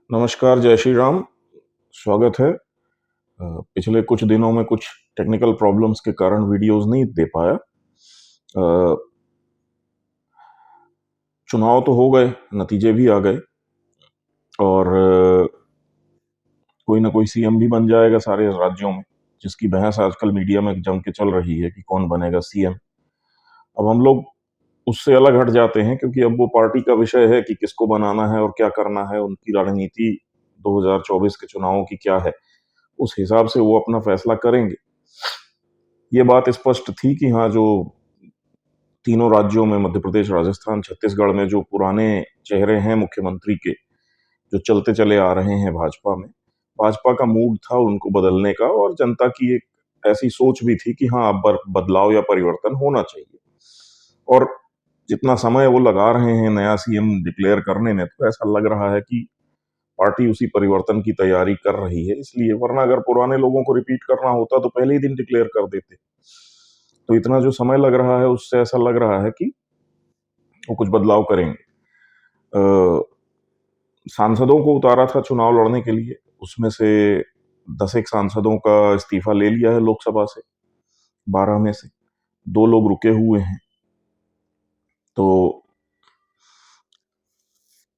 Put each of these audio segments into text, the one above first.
नमस्कार, जय श्री राम। स्वागत है। पिछले कुछ दिनों में कुछ टेक्निकल प्रॉब्लम्स के कारण वीडियोस नहीं दे पाया। अ, चुनाव तो हो गए, नतीजे भी आ गए और कोई ना कोई सीएम भी बन जाएगा सारे राज्यों में, जिसकी बहस आजकल मीडिया में जम के चल रही है कि कौन बनेगा सीएम। अब हम लोग उससे अलग हट जाते हैं क्योंकि अब वो पार्टी का विषय है कि किसको बनाना है और क्या करना है, उनकी रणनीति 2024 के चुनावों की क्या है, उस हिसाब से वो अपना फैसला करेंगे। ये बात स्पष्ट थी कि हाँ, जो तीनों राज्यों में मध्य प्रदेश, राजस्थान, छत्तीसगढ़ में जो पुराने चेहरे हैं मुख्यमंत्री के, जो चलते चले आ रहे हैं भाजपा में, भाजपा का मूड था उनको बदलने का और जनता की एक ऐसी सोच भी थी कि हाँ, अब बदलाव या परिवर्तन होना चाहिए। और जितना समय वो लगा रहे हैं नया सीएम डिक्लेयर करने में, तो ऐसा लग रहा है कि पार्टी उसी परिवर्तन की तैयारी कर रही है इसलिए, वरना अगर पुराने लोगों को रिपीट करना होता तो पहले ही दिन डिक्लेयर कर देते। तो इतना जो समय लग रहा है उससे ऐसा लग रहा है कि वो कुछ बदलाव करेंगे। अ, सांसदों को उतारा था चुनाव लड़ने के लिए, उसमें से 10 एक सांसदों का इस्तीफा ले लिया है लोकसभा से, 12 में से 2 लोग रुके हुए हैं। तो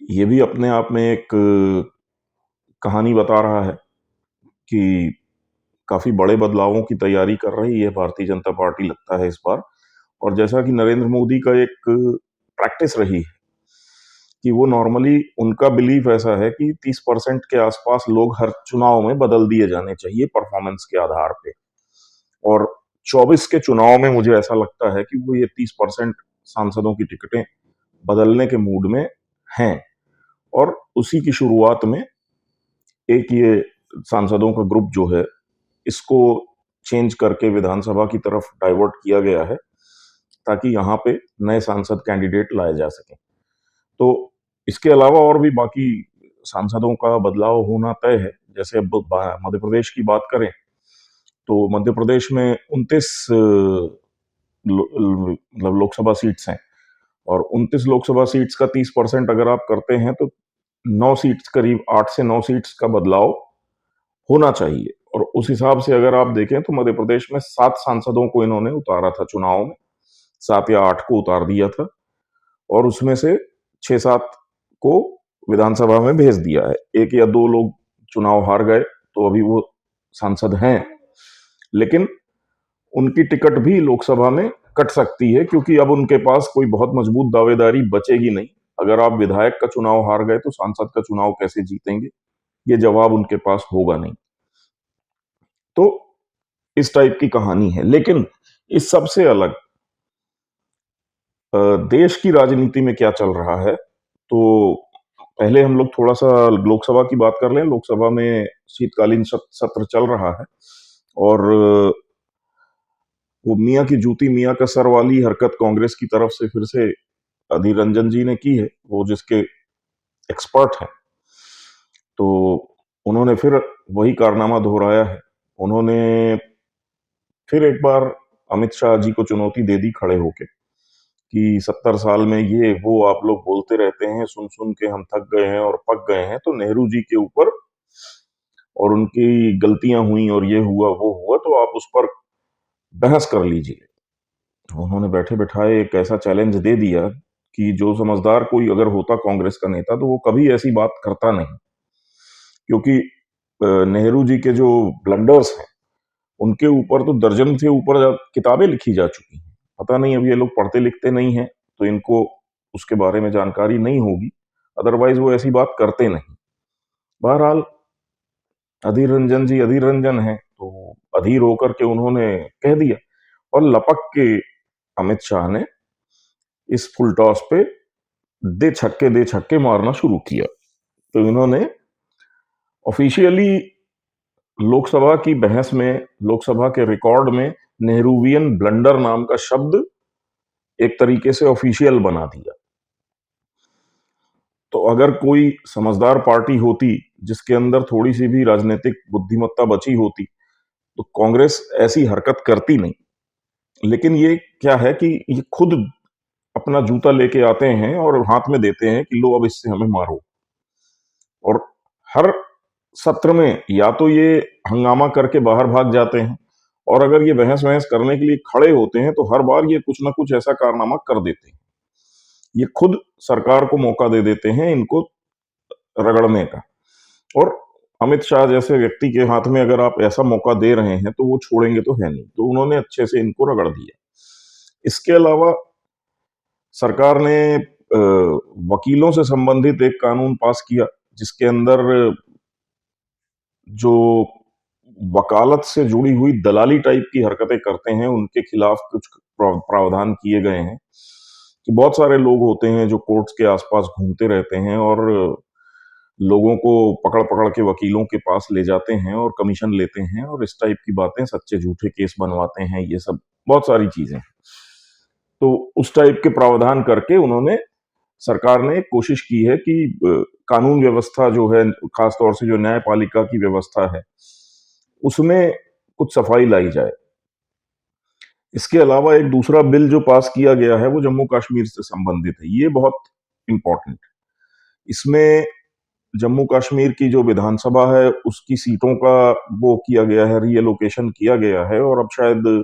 ये भी अपने आप में एक कहानी बता रहा है कि काफी बड़े बदलावों की तैयारी कर रही है भारतीय जनता पार्टी, लगता है इस बार। और जैसा कि नरेंद्र मोदी का एक प्रैक्टिस रही है कि वो नॉर्मली, उनका बिलीफ ऐसा है कि 30% के आसपास लोग हर चुनाव में बदल दिए जाने चाहिए परफॉर्मेंस के आधार पे। और 24 के चुनाव में मुझे ऐसा लगता है कि वो ये 30% सांसदों की टिकटें बदलने के मूड में हैं। और उसी की शुरुआत में एक ये सांसदों का ग्रुप जो है, इसको चेंज करके विधानसभा की तरफ डाइवर्ट किया गया है ताकि यहाँ पे नए सांसद कैंडिडेट लाए जा सकें। तो इसके अलावा और भी बाकी सांसदों का बदलाव होना तय है। जैसे अब मध्य प्रदेश की बात करें तो मध्य प्रदेश में 29 मतलब लोकसभा सीट्स हैं और 29 लोकसभा सीट्स का 30% अगर आप करते हैं तो 9 सीट्स, करीब 8 से 9 सीट्स का बदलाव होना चाहिए। और उस हिसाब से अगर आप देखें तो मध्य प्रदेश में 7 सांसदों को इन्होंने उतारा था चुनाव में, 7 या 8 को उतार दिया था और उसमें से 6-7 को विधानसभा में भेज दिया है। 1 या 2 लोग चुनाव हार गए तो अभी वो सांसद हैं, लेकिन उनकी टिकट भी लोकसभा में कट सकती है क्योंकि अब उनके पास कोई बहुत मजबूत दावेदारी बचेगी नहीं। अगर आप विधायक का चुनाव हार गए तो सांसद का चुनाव कैसे जीतेंगे, ये जवाब उनके पास होगा नहीं। तो इस टाइप की कहानी है। लेकिन इस सबसे अलग देश की राजनीति में क्या चल रहा है, तो पहले हम लोग थोड़ा सा लोकसभा की बात कर लें। लोकसभा में शीतकालीन सत्र चल रहा है और वो मियाँ की जूती मियाँ का सर वाली हरकत कांग्रेस की तरफ से फिर से अधीर रंजन जी ने की है, वो जिसके एक्सपर्ट हैं। तो उन्होंने फिर वही कारनामा दोहराया है। उन्होंने फिर एक बार अमित शाह जी को चुनौती दे दी खड़े होके कि 70 साल में ये वो आप लोग बोलते रहते हैं, सुन सुन के हम थक गए हैं और पक गए हैं, तो नेहरू जी के ऊपर और उनकी गलतियां हुई और ये हुआ वो हुआ, तो आप उस पर बहस कर लीजिए। उन्होंने बैठे बिठाए एक ऐसा चैलेंज दे दिया कि जो समझदार कोई अगर होता कांग्रेस का नेता तो वो कभी ऐसी बात करता नहीं, क्योंकि नेहरू जी के जो ब्लंडर्स हैं उनके ऊपर तो दर्जन से ऊपर किताबें लिखी जा चुकी हैं। पता नहीं अब ये लोग पढ़ते लिखते नहीं हैं तो इनको उसके बारे में जानकारी नहीं होगी, अदरवाइज वो ऐसी बात करते नहीं। बहरहाल अधीर रंजन जी अधीर रंजन है तो अधीर होकर के उन्होंने कह दिया और लपक के अमित शाह ने इस फुल टॉस पे दे छक्के मारना शुरू किया। तो इन्होंने ऑफिशियली लोकसभा की बहस में, लोकसभा के रिकॉर्ड में नेहरूवियन ब्लंडर नाम का शब्द एक तरीके से ऑफिशियल बना दिया। तो अगर कोई समझदार पार्टी होती जिसके अंदर थोड़ी सी भी राजनीतिक बुद्धिमत्ता बची होती तो कांग्रेस ऐसी हरकत करती नहीं। लेकिन ये क्या है कि ये खुद अपना जूता लेके आते हैं और हाथ में देते हैं कि लो अब इससे हमें मारो। और हर सत्र में या तो ये हंगामा करके बाहर भाग जाते हैं, और अगर ये बहस-वहस करने के लिए खड़े होते हैं, तो हर बार ये कुछ न कुछ ऐसा कारनामा कर देते हैं। ये खुद सरकार को मौका दे देते हैं इनको रगड़ने का। और अमित शाह जैसे व्यक्ति के हाथ में अगर आप ऐसा मौका दे रहे हैं, तो वो छोड़ेंगे तो है नहीं। तो उन्होंने अच्छे से इनको रगड़ दिया। इसके अलावा सरकार ने वकीलों से संबंधित एक कानून पास किया, जिसके अंदर जो वकालत से जुड़ी हुई दलाली टाइप की हरकतें करते हैं, उनके खिलाफ कुछ प्रावधान किए गए हैं कि बहुत सारे लोग होते हैं जो कोर्ट्स के आसपास घूमते रहते हैं और लोगों को पकड़-पकड़ के वकीलों के पास ले जाते हैं और कमीशन लेते हैं और इस टाइप की बातें, सच्चे-झूठे केस बनवाते हैं, ये सब बहुत सारी चीज़ें। तो उस टाइप के प्रावधान करके उन्होंने सरकार ने कोशिश की है कि कानून व्यवस्था जो है, खास तौर से जो न्यायपालिका की व्यवस्था है, उसमें कुछ सफाई लाई जाए। इसके अलावा एक दूसरा बिल जो पास किया गया है, वो जम्मू-कश्मीर से संबंधित है। ये बहुत इम्पोर्टेंट है। इसमें जम्मू-कश्मीर की जो विधानसभा है, उसकी सीटों का वो किया गया है, रीएलोकेशन किया गया है और अब शायद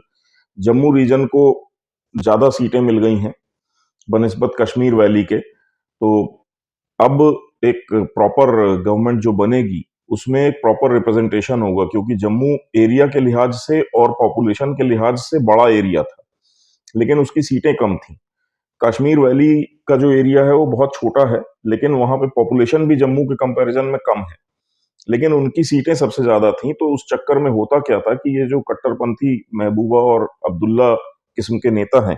जम्मू रीजन को ज़्यादा सीटें मिल गई हैं, बनिस्बत कश्मीर वैली के। तो अब एक प्रॉपर गवर्नमेंट जो बनेगी, उसमें एक प्रॉपर रिप्रेजेंटेशन होगा, क्योंकि जम्मू एरिया के लिहाज से और पॉपुलेशन के लिहाज से बड़ा एरिया था, लेकिन उसकी सीटें कम थीं। कश्मीर वैली का जो एरिया है वो बहुत छोटा है, लेकिन वहां पे पॉपुलेशन भी जम्मू के कंपैरिजन में कम है, लेकिन उनकी सीटें सबसे ज्यादा थीं। तो उस चक्कर में होता क्या था कि ये जो कट्टरपंथी महबूबा और अब्दुल्ला किस्म के नेता हैं,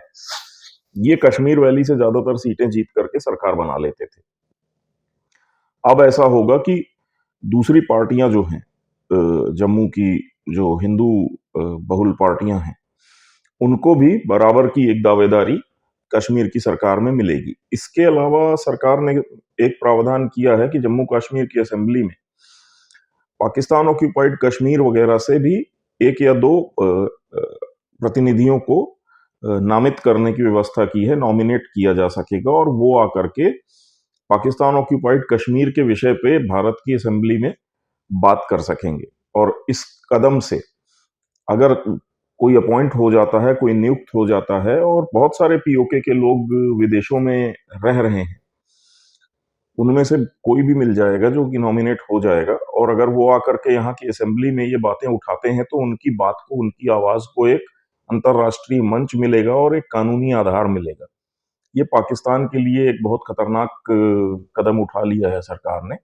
ये कश्मीर वैली से ज्यादातर सीटें जीत करके सरकार बना लेते थे। अब ऐसा होगा कि दूसरी पार्टियां जो हैं, जम्मू की जो हिंदू बहुल पार्टियां हैं, उनको भी बराबर की एक दावेदारी कश्मीर की सरकार में मिलेगी। इसके अलावा सरकार ने एक प्रावधान किया है कि जम्मू कश्मीर की असेंबली में पाकिस्तान ऑक्यूपाइड कश्मीर वगैरह से भी एक या दो प्रतिनिधियों को नामित करने की व्यवस्था की है, नॉमिनेट किया जा सकेगा और वो आकर के पाकिस्तान ऑक्यूपाइड कश्मीर के विषय पे भारत की असेंबली में बात कर सकेंगे। और इस कदम से अगर कोई अपॉइंट हो जाता है, कोई नियुक्त हो जाता है, और बहुत सारे पीओके के लोग विदेशों में रह रहे हैं, उनमें से कोई भी मिल जाएगा जो कि नॉमिनेट हो जाएगा, और अगर वो आकर के यहाँ की असेंबली में ये बातें उठाते हैं, तो उनकी बात को, उनकी आवाज को एक अंतर्राष्ट्रीय मंच मिलेगा और एक कानूनी आधार मिलेगा। ये पाकिस्तान के लिए एक बहुत खतरनाक कदम उठा लिया है सरकार ने।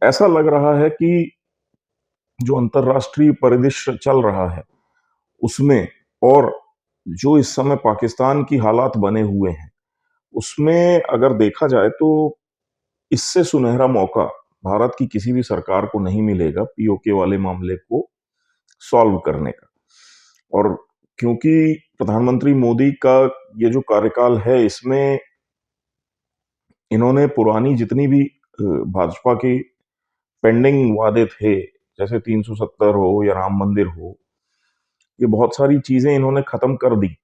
ऐसा लग रहा है कि जो अंतर्राष्ट्रीय परिदृश्य चल रहा है उसमें, और जो इस समय पाकिस्तान की हालात बने हुए हैं, उसमें अगर देखा जाए तो इससे सुनहरा मौका भारत की किसी भी सरकार को नहीं मिलेगा पीओके वाले मामले को सॉल्व करने का। और क्योंकि प्रधानमंत्री मोदी का ये जो कार्यकाल है, इसमें इन्होंने पुरानी जितनी भी भाजपा की पेंडिंग वादे थे, जैसे 370 हो या राम मंदिर हो, ये बहुत सारी चीजें इन्होंने खत्म कर दी।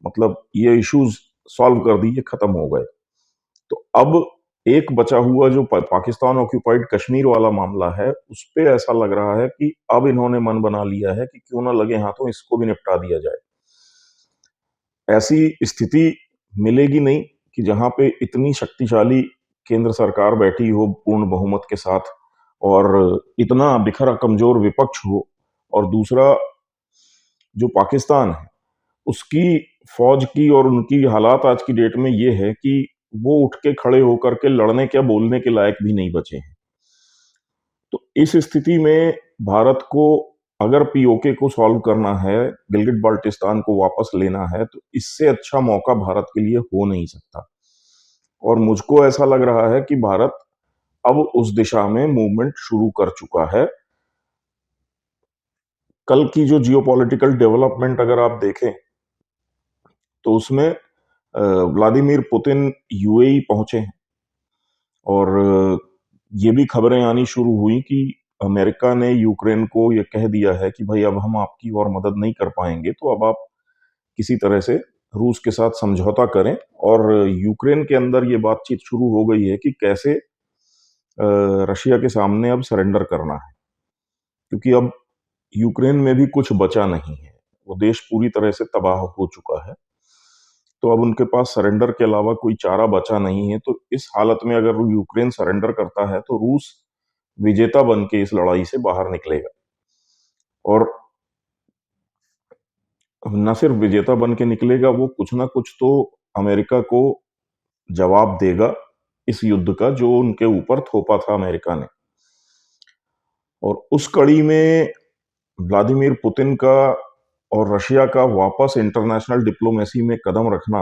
मतलब ये इश्यूज सॉल्व कर दी, ये खत्म हो गए। तो अब एक बचा हुआ जो पाकिस्तान ऑक्यूपाइड कश्मीर वाला मामला है, उस पे ऐसा लग रहा है कि अब इन्होंने मन बना लिया है कि क्यों ना लगे हाथों इसको भी निपटा दिया जाए। ऐसी स्थिति मिलेगी नहीं कि जहां पे इतनी शक्तिशाली केंद्र सरकार बैठी हो पूर्ण बहुमत के साथ, और इतना बिखरा कमजोर विपक्ष हो, और दूसरा जो पाकिस्तान है उसकी फौज की और उनकी हालात आज की डेट में ये है कि वो उठ के खड़े होकर के लड़ने क्या बोलने के लायक भी नहीं बचे हैं। तो इस स्थिति में भारत को अगर पीओके को सॉल्व करना है, गिलगिट बाल्टिस्तान को वापस लेना है, तो इससे अच्छा मौका भारत के लिए हो नहीं सकता। और मुझको ऐसा लग रहा है कि भारत अब उस दिशा में मूवमेंट शुरू कर चुका है। कल की जो जियोपॉलिटिकल डेवलपमेंट अगर आप देखें, तो उसमें व्लादिमीर पुतिन यूएई पहुंचे हैं, और ये भी खबरें आनी शुरू हुई कि अमेरिका ने यूक्रेन को ये कह दिया है कि भाई अब हम आपकी और मदद नहीं कर पाएंगे, तो अब आप किसी तरह से रूस के साथ समझौता करें। और यूक्रेन के अंदर ये बातचीत शुरू हो गई है कि कैसे रशिया के सामने अब सरेंडर करना है, क्योंकि अब यूक्रेन में भी कुछ बचा नहीं है। वो देश पूरी तरह से तबाह हो चुका है। तो अब उनके पास सरेंडर के अलावा कोई चारा बचा नहीं है। तो इस हालत में अगर यूक्रेन सरेंडर करता है तो रूस विजेता बन के इस लड़ाई से बाहर निकलेगा, और न सिर्फ विजेता बन के निकलेगा, वो कुछ ना कुछ तो अमेरिका को जवाब देगा इस युद्ध का जो उनके ऊपर थोपा था अमेरिका ने। और उस कड़ी में व्लादिमीर पुतिन का और रशिया का वापस इंटरनेशनल डिप्लोमेसी में कदम रखना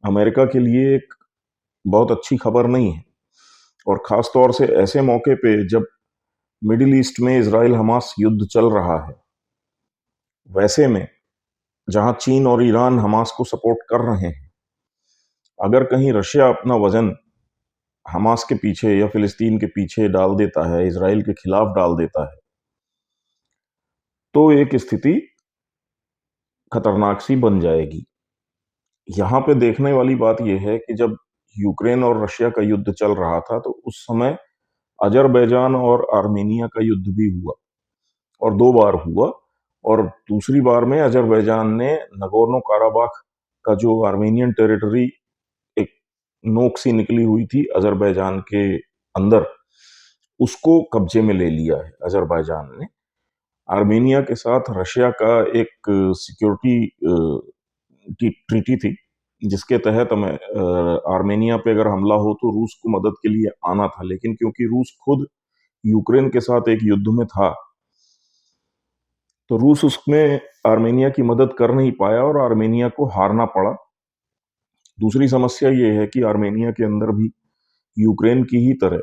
अमेरिका के लिए एक बहुत अच्छी खबर नहीं है। और खास तौर से ऐसे मौके पे जब मिडिल ईस्ट में इजराइल हमास युद्ध चल रहा है, वैसे में जहां चीन और ईरान हमास को सपोर्ट कर रहे हैं, अगर कहीं रशिया अपना वजन हमास के पीछे या फिलिस्तीन के पीछे डाल देता है, इजराइल के खिलाफ डाल देता है, तो एक स्थिति खतरनाक सी बन जाएगी। यहां पे देखने वाली बात यह है कि जब यूक्रेन और रशिया का युद्ध चल रहा था तो उस समय अजरबैजान और आर्मेनिया का युद्ध भी हुआ, और 2 बार हुआ। और दूसरी बार में अजरबैजान ने नगोर्नो काराबाख का जो आर्मेनियन टेरिटरी, एक नोक सी निकली हुई थी अजरबैजान के अंदर, उसको कब्जे में ले लिया है अजरबैजान ने। आर्मेनिया के साथ रशिया का एक सिक्योरिटी ट्रीटी थी, जिसके तहत हमें आर्मेनिया पे अगर हमला हो तो रूस को मदद के लिए आना था, लेकिन क्योंकि रूस खुद यूक्रेन के साथ एक युद्ध में था, तो रूस उसमें आर्मेनिया की मदद कर नहीं पाया और आर्मेनिया को हारना पड़ा। दूसरी समस्या ये है कि आर्मेनिया के अंदर भी यूक्रेन की ही तरह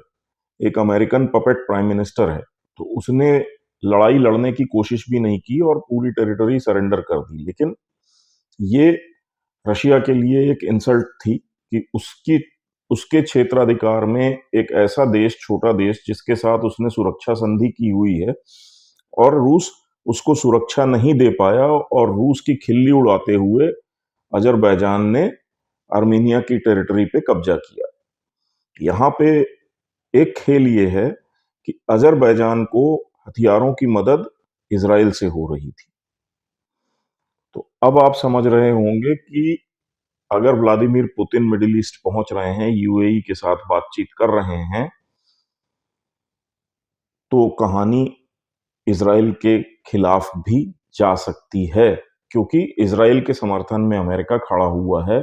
एक अमेरिकन पपेट प्राइम मिनिस्टर है, तो उसने लड़ाई लड़ने की कोशिश भी नहीं की और पूरी टेरिटरी सरेंडर कर दी। लेकिन ये रशिया के लिए एक इंसल्ट थी कि उसकी उसके क्षेत्राधिकार में एक ऐसा देश, छोटा देश, जिसके साथ उसने सुरक्षा संधि की हुई है, और रूस उसको सुरक्षा नहीं दे पाया, और रूस की खिल्ली उड़ाते हुए अजरबैजान ने आर्मेनिया की टेरिटरी पे कब्जा किया। यहाँ पे एक खेल ये है कि अजरबैजान को हथियारों की मदद इजराइल से हो रही थी। तो अब आप समझ रहे होंगे कि अगर व्लादिमीर पुतिन मिडिल ईस्ट पहुंच रहे हैं, यूएई के साथ बातचीत कर रहे हैं, तो कहानी इजराइल के खिलाफ भी जा सकती है, क्योंकि इजराइल के समर्थन में अमेरिका खड़ा हुआ है।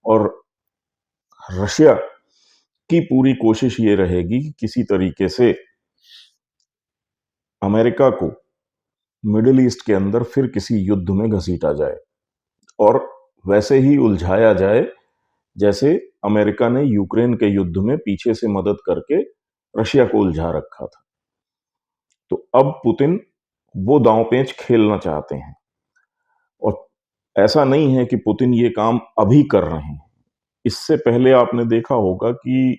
और रशिया की पूरी कोशिश ये रहेगी कि किसी तरीके से अमेरिका को मिडिल ईस्ट के अंदर फिर किसी युद्ध में घसीटा जाए, और वैसे ही उलझाया जाए जैसे अमेरिका ने यूक्रेन के युद्ध में पीछे से मदद करके रशिया को उलझा रखा था। तो अब पुतिन वो दांव पेच खेलना चाहते हैं, और ऐसा नहीं है कि पुतिन ये काम अभी कर रहे हैं। इससे पहले आपने देखा होगा कि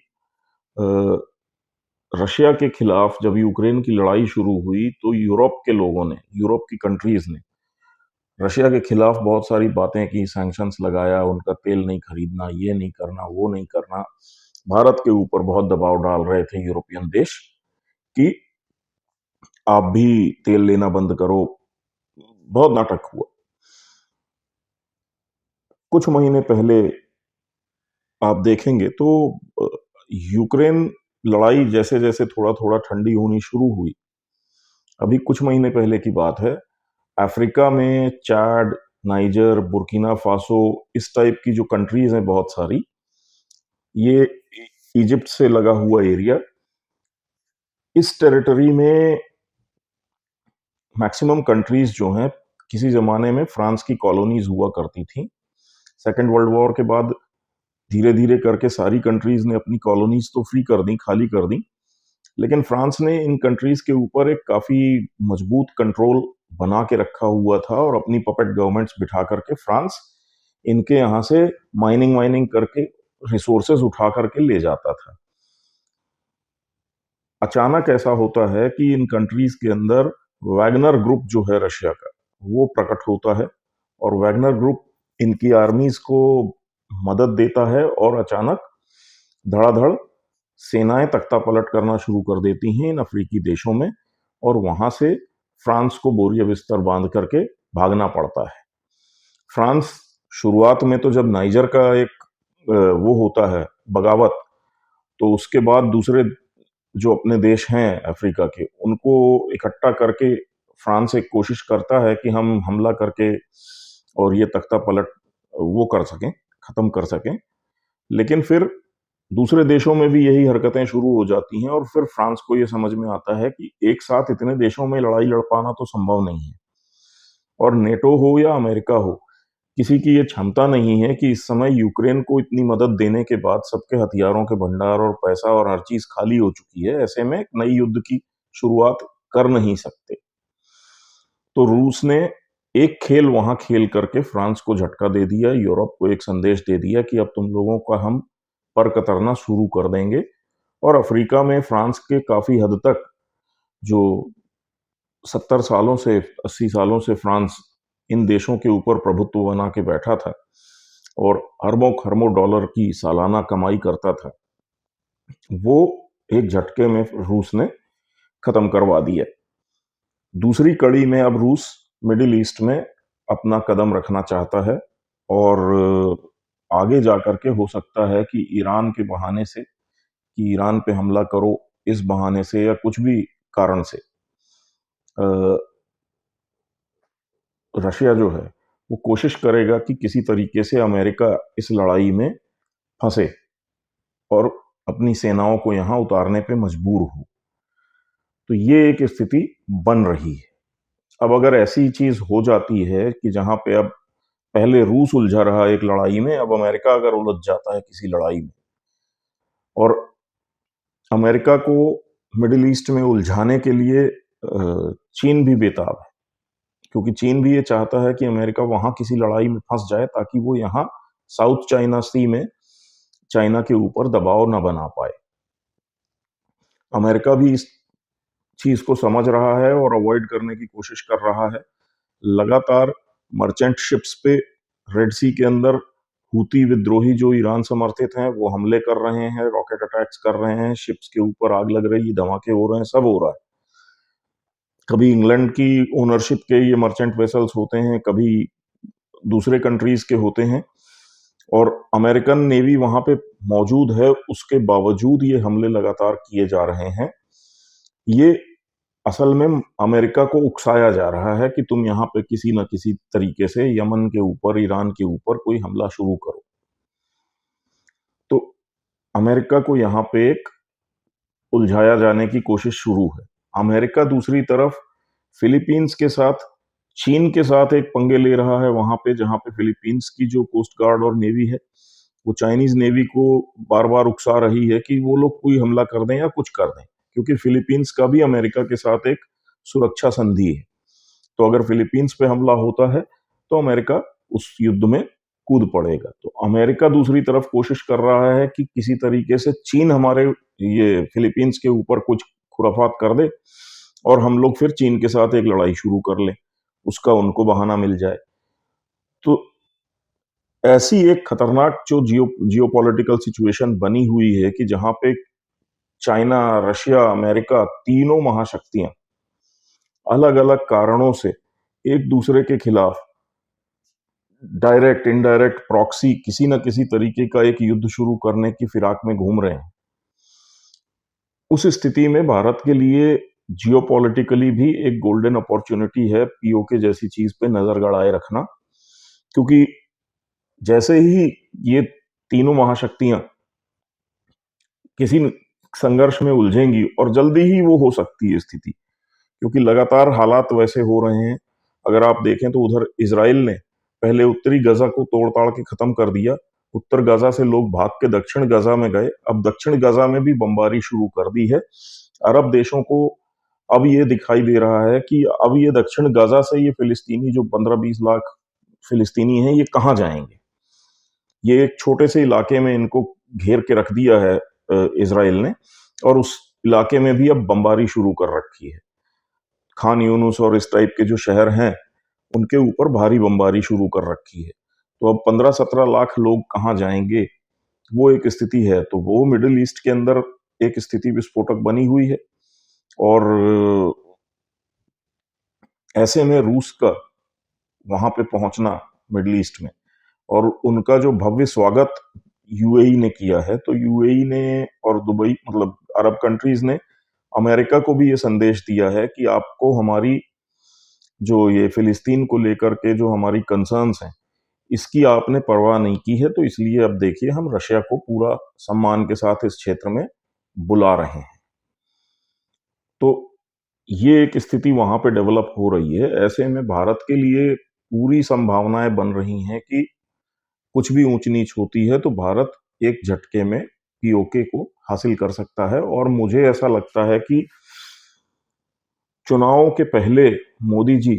अ, रशिया के खिलाफ जब यूक्रेन की लड़ाई शुरू हुई तो यूरोप के लोगों ने, यूरोप की कंट्रीज ने रशिया के खिलाफ बहुत सारी बातें की, सैंक्शंस लगाया, उनका तेल नहीं खरीदना, ये नहीं करना, वो नहीं करना। भारत के ऊपर बहुत दबाव डाल रहे थे यूरोपियन देश कि आप भी तेल लेना बंद करो। बहुत नाटक हुआ। कुछ महीने पहले आप देखेंगे तो अ, यूक्रेन लड़ाई जैसे जैसे थोड़ा थोड़ा ठंडी होनी शुरू हुई, अभी कुछ महीने पहले की बात है, अफ्रीका में चाड, नाइजर, बुर्किना फासो, इस टाइप की जो कंट्रीज हैं बहुत सारी, ये इजिप्ट से लगा हुआ एरिया, इस टेरिटरी में मैक्सिमम कंट्रीज जो हैं, किसी जमाने में फ्रांस की कॉलोनीज हुआ करती थी। सेकेंड वर्ल्ड वॉर के बाद धीरे धीरे करके सारी कंट्रीज ने अपनी कॉलोनीज तो फ्री कर दी, खाली कर दी, लेकिन फ्रांस ने इन कंट्रीज के ऊपर एक काफी मजबूत कंट्रोल बना के रखा हुआ था, और अपनी पपेट गवर्नमेंट्स बिठा करके फ्रांस इनके यहाँ से माइनिंग वाइनिंग करके रिसोर्सेज उठा करके ले जाता था। अचानक ऐसा होता है कि इन कंट्रीज के अंदर वैगनर ग्रुप जो है रशिया का, वो प्रकट होता है, और वैगनर ग्रुप इनकी आर्मीज को मदद देता है, और अचानक धड़ाधड़ सेनाएं तख्तापलट करना शुरू कर देती हैं इन अफ्रीकी देशों में, और वहां से फ्रांस को बोरिया बिस्तर बांध करके भागना पड़ता है। फ्रांस शुरुआत में तो जब नाइजर का एक वो होता है बगावत, तो उसके बाद दूसरे जो अपने देश हैं अफ्रीका के, उनको इकट्ठा करके फ्रांस एक कोशिश करता है कि हम हमला करके और ये तख्ता पलट वो कर सकें, खत्म कर सकें। लेकिन फिर दूसरे देशों में भी यही हरकतें शुरू हो जाती हैं, और फिर फ्रांस को ये समझ में आता है कि एक साथ इतने देशों में लड़ाई लड़ पाना तो संभव नहीं है, और नेटो हो या अमेरिका हो, किसी की ये क्षमता नहीं है कि इस समय यूक्रेन को इतनी मदद देने के बाद सबके हथियारों के भंडार और पैसा और हर चीज खाली हो चुकी है, ऐसे में एक नई युद्ध की शुरुआत कर नहीं सकते। तो रूस ने एक खेल वहां खेल करके फ्रांस को झटका दे दिया, यूरोप को एक संदेश दे दिया कि अब तुम लोगों का हम पर कतरना शुरू कर देंगे। और अफ्रीका में फ्रांस के काफी हद तक, जो 70 सालों से 80 सालों से फ्रांस इन देशों के ऊपर प्रभुत्व बना के बैठा था और अरबों खरबों डॉलर की सालाना कमाई करता था, वो एक झटके में रूस ने खत्म करवा दिया। दूसरी कड़ी में अब रूस मिडिल ईस्ट में अपना कदम रखना चाहता है, और आगे जाकर के हो सकता है कि ईरान के बहाने से, कि ईरान पे हमला करो इस बहाने से या कुछ भी कारण से, रशिया जो है वो कोशिश करेगा कि किसी तरीके से अमेरिका इस लड़ाई में फंसे और अपनी सेनाओं को यहां उतारने पे मजबूर हो। तो ये एक स्थिति बन रही है। अब अगर ऐसी चीज हो जाती है कि जहां पे अब पहले रूस उलझा रहा एक लड़ाई में, अब अमेरिका अगर उलझ जाता है किसी लड़ाई में, और अमेरिका को मिडिल ईस्ट में उलझाने के लिए चीन भी बेताब है, क्योंकि चीन भी ये चाहता है कि अमेरिका वहां किसी लड़ाई में फंस जाए ताकि वो यहाँ साउथ चाइना सी में चाइना के ऊपर दबाव न बना पाए। अमेरिका भी इस चीज को समझ रहा है और अवॉइड करने की कोशिश कर रहा है। लगातार मर्चेंट शिप्स पे रेड सी के अंदर हूती विद्रोही जो ईरान समर्थित हैं वो हमले कर रहे हैं, रॉकेट अटैक्स कर रहे हैं, शिप्स के ऊपर आग लग रही, धमाके हो रहे हैं, सब हो रहा है। कभी इंग्लैंड की ओनरशिप के ये मर्चेंट वेसल्स होते हैं, कभी दूसरे कंट्रीज के होते हैं, और अमेरिकन नेवी वहां पे मौजूद है, उसके बावजूद ये हमले लगातार किए जा रहे हैं। ये असल में अमेरिका को उकसाया जा रहा है कि तुम यहाँ पे किसी न किसी तरीके से यमन के ऊपर, ईरान के ऊपर कोई हमला शुरू करो। तो अमेरिका को यहाँ पे एक उलझाया जाने की कोशिश शुरू है। अमेरिका दूसरी तरफ फिलीपींस के साथ, चीन के साथ एक पंगे ले रहा है वहां पे, जहां पे फिलीपींस की जो कोस्ट गार्ड और नेवी है वो चाइनीज नेवी को बार बार उकसा रही है कि वो लोग कोई हमला कर दें या कुछ कर दें, क्योंकि फिलीपींस का भी अमेरिका के साथ एक सुरक्षा संधि है। तो अगर फिलीपींस पे हमला होता है तो अमेरिका उस युद्ध में कूद पड़ेगा। तो अमेरिका दूसरी तरफ कोशिश कर रहा है कि किसी तरीके से चीन हमारे ये फिलीपींस के ऊपर कुछ खुराफात कर दे और हम लोग फिर चीन के साथ एक लड़ाई शुरू कर लें, उसका उनको बहाना मिल जाए। तो ऐसी एक खतरनाक जो जियोपॉलिटिकल सिचुएशन बनी हुई है कि जहां पे चाइना, रशिया, अमेरिका, तीनों महाशक्तियां अलग अलग कारणों से एक दूसरे के खिलाफ डायरेक्ट, इनडायरेक्ट, प्रॉक्सी किसी न किसी तरीके का एक युद्ध शुरू करने की फिराक में घूम रहे हैं। उस स्थिति में भारत के लिए जियोपॉलिटिकली भी एक गोल्डन अपॉर्चुनिटी है पीओके जैसी चीज पे नजर गड़ाए रखना, क्योंकि जैसे ही ये तीनों महाशक्तियां किसी संघर्ष में उलझेंगी, और जल्दी ही वो हो सकती है स्थिति, क्योंकि लगातार हालात वैसे हो रहे हैं। अगर आप देखें तो उधर इसराइल ने पहले उत्तरी गजा को तोड़ ताड़ के खत्म कर दिया, उत्तर गजा से लोग भाग के दक्षिण गजा में गए, अब दक्षिण गजा में भी बमबारी शुरू कर दी है। अरब देशों को अब ये दिखाई दे रहा है कि अब ये दक्षिण गजा से ये फिलिस्तीनी जो 15-20 लाख फिलिस्तीनी हैं, ये कहाँ जाएंगे। ये एक छोटे से इलाके में इनको घेर के रख दिया है इसराइल ने, और उस इलाके में भी अब बमबारी शुरू कर रखी है। खान यूनुस और इस टाइप के जो शहर हैं उनके ऊपर भारी बमबारी शुरू कर रखी है। तो अब 15-17 लाख लोग कहाँ जाएंगे, वो एक स्थिति है। तो वो मिडिल ईस्ट के अंदर एक स्थिति विस्फोटक बनी हुई है। और ऐसे में रूस का वहां पे पहुंचना मिडल ईस्ट में और उनका जो भव्य स्वागत यूएई ने किया है, तो यूएई ने और दुबई मतलब अरब कंट्रीज ने अमेरिका को भी ये संदेश दिया है कि आपको हमारी जो ये फिलिस्तीन को लेकर के जो हमारी कंसर्न्स हैं, इसकी आपने परवाह नहीं की है, तो इसलिए अब देखिए हम रशिया को पूरा सम्मान के साथ इस क्षेत्र में बुला रहे हैं। तो ये एक स्थिति वहां पे डेवलप हो रही है। ऐसे में भारत के लिए पूरी संभावनाएं बन रही हैं कि कुछ भी ऊंच नीच होती है तो भारत एक झटके में पीओके को हासिल कर सकता है। और मुझे ऐसा लगता है कि चुनाव के पहले मोदी जी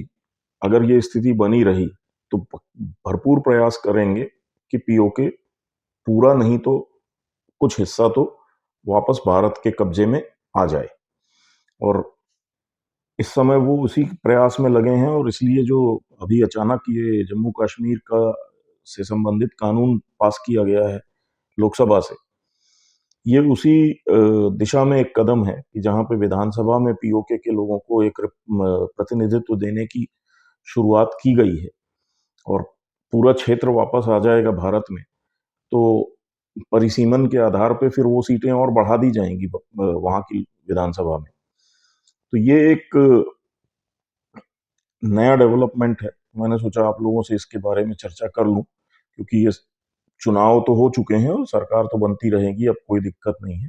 अगर ये स्थिति बनी रही तो भरपूर प्रयास करेंगे कि पीओके पूरा नहीं तो कुछ हिस्सा तो वापस भारत के कब्जे में आ जाए। और इस समय वो उसी प्रयास में लगे हैं और इसलिए जो अभी अचानक ये जम्मू कश्मीर का से संबंधित कानून पास किया गया है लोकसभा से, ये उसी दिशा में एक कदम है कि जहां पे विधानसभा में पीओके के लोगों को एक प्रतिनिधित्व देने की शुरुआत की गई है और पूरा क्षेत्र वापस आ जाएगा भारत में। तो परिसीमन के आधार पे फिर वो सीटें और बढ़ा दी जाएंगी वहां की विधानसभा में। तो ये एक नया डेवलपमेंट है। मैंने सोचा आप लोगों से इसके बारे में चर्चा कर लूं, क्योंकि ये चुनाव तो हो चुके हैं और सरकार तो बनती रहेगी, अब कोई दिक्कत नहीं है।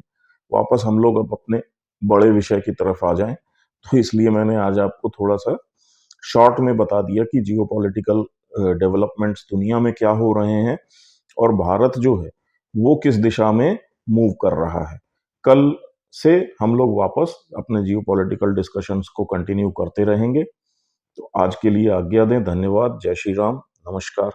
वापस हम लोग अब अपने बड़े विषय की तरफ आ जाएं। तो इसलिए मैंने आज आपको थोड़ा सा शॉर्ट में बता दिया कि जियोपॉलिटिकल डेवलपमेंट्स दुनिया में क्या हो रहे हैं और भारत जो है वो किस दिशा में मूव कर रहा है। कल से हम लोग वापस अपने जियोपॉलिटिकल डिस्कशंस को कंटिन्यू करते रहेंगे। तो आज के लिए आज्ञा दें। धन्यवाद। जय श्री राम। नमस्कार।